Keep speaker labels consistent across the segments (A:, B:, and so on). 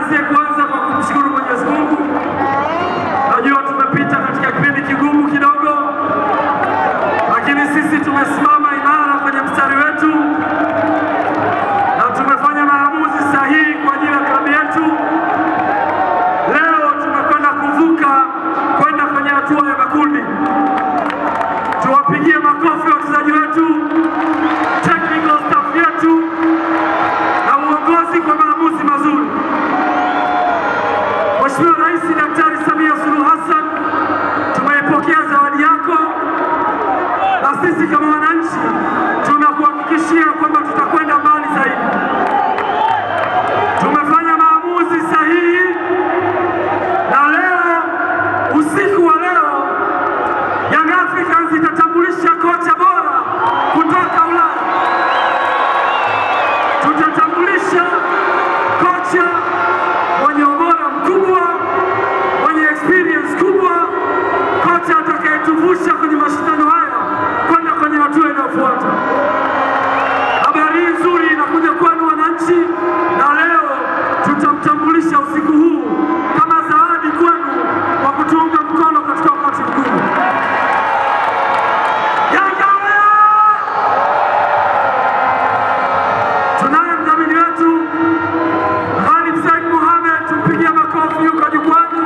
A: Nianze kwanza kwa kumshukuru Mwenyezi Mungu. Najua tumepita katika kipindi kigumu kidogo, lakini sisi tumesimama imara kwenye mstari wetu na tumefanya maamuzi sahihi kwa ajili ya klabu yetu. Leo tumekwenda kuvuka kwenda kwenye hatua ya makundi. Tuwapigie makofi wachezaji wetu, technical staff yetu na uongozi kwa maamuzi mazuri. Mheshimiwa Rais Daktari Samia Suluhu Hassan, tumeipokea zawadi yako na sisi kama wananchi tunakuhakikishia kwamba tutakwenda mbali zaidi. Tumefanya maamuzi sahihi na leo, usiku wa leo, Young Africans itatambulisha kocha bora kutoka Ulaya. Tutatambulisha kocha mwenye ubora mkubwa, mwenye experience kubwa, kocha atakayetuvusha kwenye mashindano haya kwenda kwenye hatua inayofuata. Habari hii nzuri inakuja kwenu wananchi, na leo tutamtambulisha usiku huu kama zawadi kwenu kwa kutuunga mkono katika wakati mgumu. Yanga oye! Tunaye mdhamini wetu Ghalib Said Mohamed, tumpigia makofi yuko jukwani.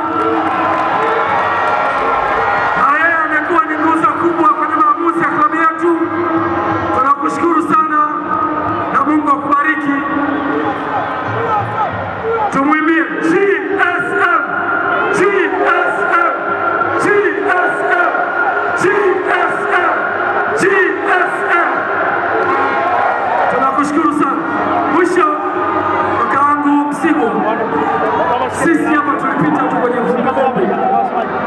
A: Na yeye amekuwa ni nguzo kubwa kwenye maamuzi ya klabu yetu. Tunakushukuru sana na Mungu akubariki. Tumwimbie GSM, GSM, GSM, GSM, GSM. Tunakushukuru sana. Mwisho, kakaangu Msigwa, sisi hapa tulipita tu kwenye vumbi,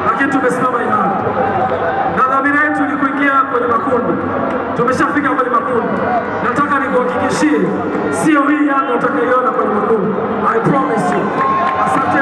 A: lakini tumesimama imara na dhamira yetu ni kuingia kwenye makundi. Tumeshafika kwenye makundi. Nataka nikuhakikishie, sio hii Yanga utakayoiona kwenye makundi. I promise you. Asante.